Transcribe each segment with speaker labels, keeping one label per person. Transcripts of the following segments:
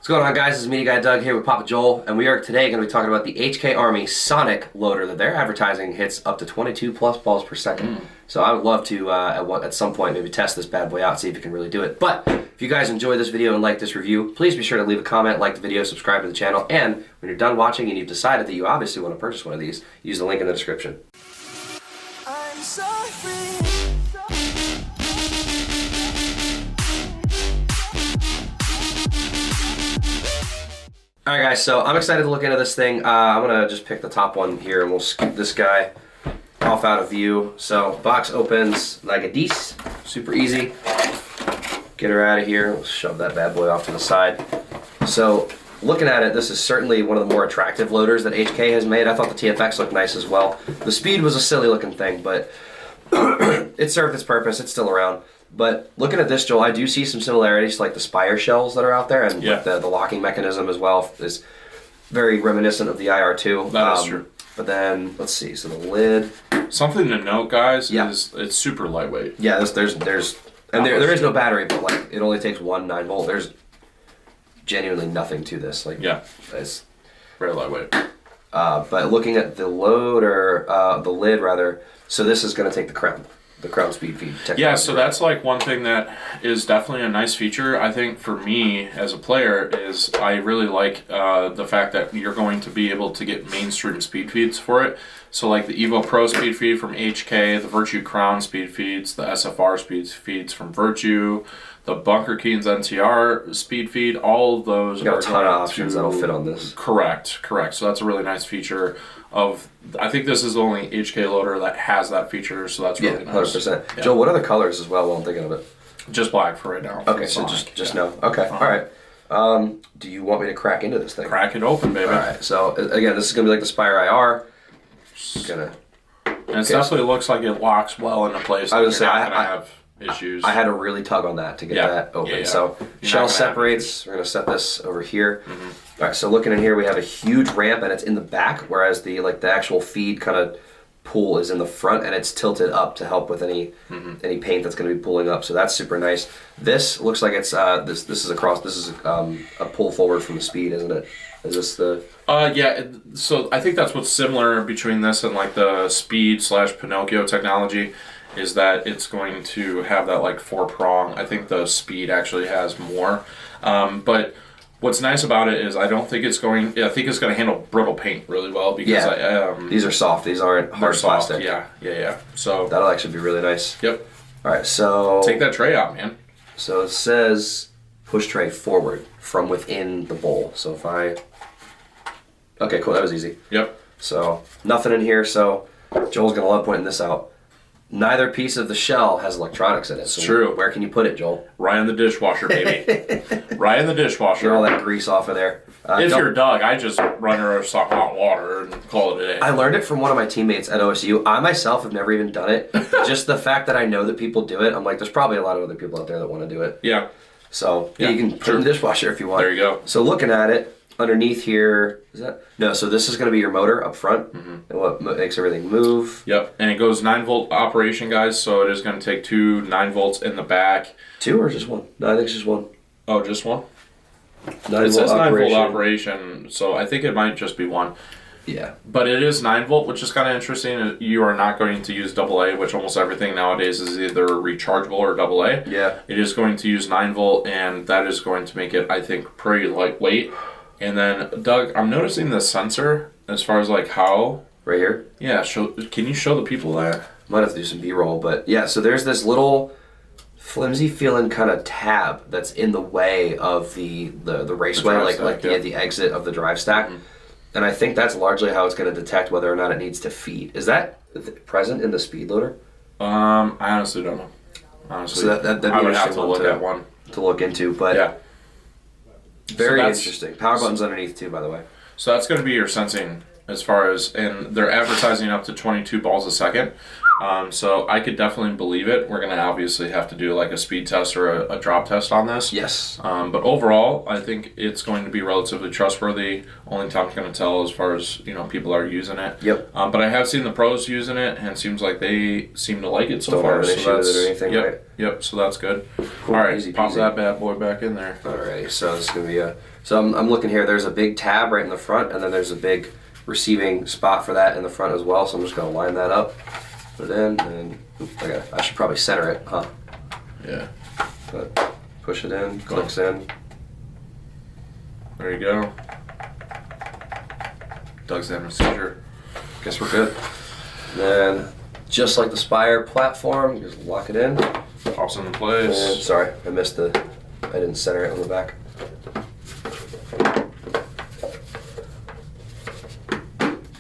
Speaker 1: What's going on, guys? This is Media Guy Doug here with Papa Joel, and we are today going to be talking about the HK Army Sonic loader that they're advertising hits up to 22 plus balls per second. So I would love to, at some point, maybe test this bad boy out, see if it can really do it. But if you guys enjoyed this video and like this review, please be sure to leave a comment, like the video, subscribe to the channel, and when you're done watching and you've decided that you obviously want to purchase one of these, use the link in the description.
Speaker 2: I'm so free.
Speaker 1: Alright guys, so I'm excited to look into this thing. I'm going to just pick the top one here and we'll scoop this guy off out of view. So box opens like a this, super easy. Get her out of here, we'll shove that bad boy off to the side. So looking at it, this is certainly one of the more attractive loaders that HK has made. I thought the TFX looked nice as well. The speed was a silly looking thing, but it served its purpose, it's still around. But looking at this, Joel, I do see some similarities to like the Spire shells that are out there, and like the locking mechanism as well is very reminiscent of the IR2.
Speaker 3: That is true.
Speaker 1: But then, let's see, so the lid.
Speaker 3: Something to note, guys, is it's super lightweight.
Speaker 1: Yeah, there is no battery, but like it only takes one 9-volt. There's genuinely nothing to this. Like, it's
Speaker 3: very lightweight.
Speaker 1: But looking at the loader, the lid rather, so this is going to take the crown speed feed technology.
Speaker 3: Yeah, so that's like one thing that is definitely a nice feature. I think for me as a player is I really like the fact that you're going to be able to get mainstream speed feeds for it. So like the Evo Pro speed feed from HK, the Virtue Crown speed feeds, the SFR speed feeds from Virtue, the Bunkerkings NTR speed feed, all of those.
Speaker 1: You got a ton of options that'll fit on this.
Speaker 3: Correct. So that's a really nice feature of, I think this is the only HK loader that has that feature, so that's really nice.
Speaker 1: 100%. Yeah. Joel, what are the colors as well while I'm thinking of it?
Speaker 3: Just black for right now.
Speaker 1: Okay, so just no. Okay, all right. Do you want me to crack into this thing?
Speaker 3: Crack it open, baby.
Speaker 1: All right, so again, this is going to be like the Spire IR.
Speaker 3: And it definitely looks like it locks well into place.
Speaker 1: I was going to say,
Speaker 3: I have issues.
Speaker 1: I had to really tug on that to get that open.
Speaker 3: Yeah.
Speaker 1: So shell separates. We're going to set this over here. All right, so looking in here, we have a huge ramp, and it's in the back, whereas the actual feed kind of pool is in the front, and it's tilted up to help with any paint that's going to be pulling up. So that's super nice. This looks like it's this is a pull forward from the speed, isn't it? Is this the?
Speaker 3: Yeah. So I think that's what's similar between this and like the speed / Pinocchio technology, is that it's going to have that like 4-prong. I think the speed actually has more, but what's nice about it is I think it's going to handle brittle paint really well, because
Speaker 1: these are soft. These aren't hard plastic.
Speaker 3: Yeah. So
Speaker 1: that'll actually be really nice.
Speaker 3: Yep.
Speaker 1: All right, so
Speaker 3: take that tray out, man.
Speaker 1: So it says push tray forward from within the bowl. So if okay, cool. That was easy.
Speaker 3: Yep.
Speaker 1: So nothing in here. So Joel's gonna love pointing this out. Neither piece of the shell has electronics in it.
Speaker 3: It's true.
Speaker 1: Where can you put it, Joel?
Speaker 3: Right in the dishwasher, baby. Right in the dishwasher.
Speaker 1: Get all that grease off of there.
Speaker 3: If you're Doug, I just run her some hot water and call it a day.
Speaker 1: I learned it from one of my teammates at OSU. I myself have never even done it. Just the fact that I know that people do it, I'm like, there's probably a lot of other people out there that want to do it.
Speaker 3: Yeah.
Speaker 1: So you can put it in the dishwasher if you want.
Speaker 3: There you go.
Speaker 1: So looking at it, underneath here, so this is going to be your motor up front, and what makes everything move.
Speaker 3: Yep, and it goes 9-volt operation, guys, so it is going to take 2 9-volts in the back.
Speaker 1: 2 or just 1? No, I think it's just 1.
Speaker 3: Oh, just 1?
Speaker 1: 9-volt
Speaker 3: it says 9-volt operation, so I think it might just be 1.
Speaker 1: Yeah.
Speaker 3: But it is 9-volt, which is kind of interesting. You are not going to use AA, which almost everything nowadays is either rechargeable or AA.
Speaker 1: Yeah.
Speaker 3: It is going to use 9-volt, and that is going to make it, I think, pretty lightweight. And then, Doug, I'm noticing the sensor as far as like how...
Speaker 1: Right here?
Speaker 3: Yeah, can you show the people that?
Speaker 1: Might have to do some B-roll, but yeah, so there's this little flimsy feeling kind of tab that's in the way of the raceway, the exit of the drive stack. And I think that's largely how it's going to detect whether or not it needs to feed. Is that present in the speed loader?
Speaker 3: I honestly don't know. Honestly,
Speaker 1: so that'd be
Speaker 3: I would have to look at one
Speaker 1: to look into, but
Speaker 3: yeah.
Speaker 1: Very interesting. Power button's underneath too, by the way.
Speaker 3: So that's going to be your sensing as far as, and they're advertising up to 22 balls a second. So I could definitely believe it. We're going to obviously have to do like a speed test or a drop test on this.
Speaker 1: Yes.
Speaker 3: But overall, I think it's going to be relatively trustworthy. Only time's going to tell as far as, people are using it.
Speaker 1: Yep.
Speaker 3: But I have seen the pros using it, and it seems like they seem to like it so
Speaker 1: Don't
Speaker 3: far.
Speaker 1: have an issue with it or anything,
Speaker 3: yep,
Speaker 1: right?
Speaker 3: Yep, so that's good.
Speaker 1: Cool.
Speaker 3: All right,
Speaker 1: Easy
Speaker 3: pop
Speaker 1: peasy.
Speaker 3: that bad boy back in there.
Speaker 1: Alrighty, so this is going to be a So I'm looking here. There's a big tab right in the front, and then there's a big receiving spot for that in the front as well. So I'm just gonna line that up, put it in, and okay, I should probably center it, huh?
Speaker 3: Yeah.
Speaker 1: But push it in, clicks in.
Speaker 3: There you go. Doug's having a seizure.
Speaker 1: Guess we're good. And then, just like the Spire platform, you just lock it in.
Speaker 3: Pops into place.
Speaker 1: And, sorry, I didn't center it on the back.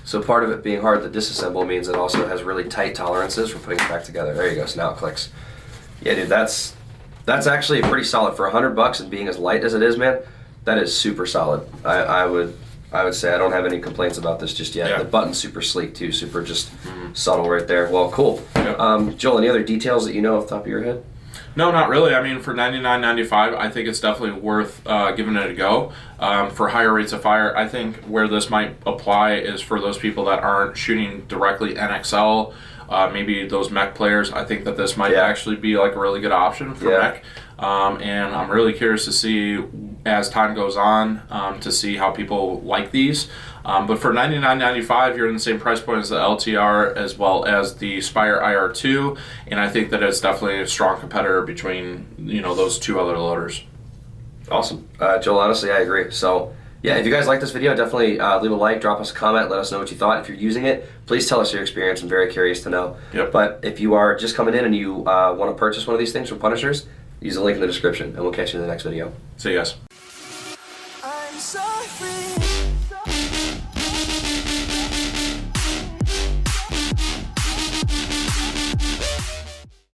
Speaker 1: So part of it being hard to disassemble means it also has really tight tolerances for putting it back together. There you go, so now it clicks. Yeah, dude, that's actually pretty solid. For $100 and being as light as it is, man, that is super solid. I would say I don't have any complaints about this just yet.
Speaker 3: Yeah.
Speaker 1: The button's super sleek too, super just subtle right there. Well, cool.
Speaker 3: Yep.
Speaker 1: Joel, any other details that you know off the top of your head?
Speaker 3: No, not really. I mean, for $99.95, I think it's definitely worth giving it a go. For higher rates of fire, I think where this might apply is for those people that aren't shooting directly NXL, maybe those mech players. I think that this might actually be like a really good option for mech. And I'm really curious to see as time goes on to see how people like these. But for $99.95, you're in the same price point as the LTR as well as the Spire IR2, and I think that it's definitely a strong competitor between those two other loaders.
Speaker 1: Awesome, Joel. Honestly, I agree. So yeah, if you guys like this video, definitely leave a like, drop us a comment, let us know what you thought. If you're using it, please tell us your experience. I'm very curious to know.
Speaker 3: Yep.
Speaker 1: But if you are just coming in and you want to purchase one of these things from Punishers, use the link in the description, and we'll catch you in the next video.
Speaker 3: See you guys.
Speaker 2: I'm so free.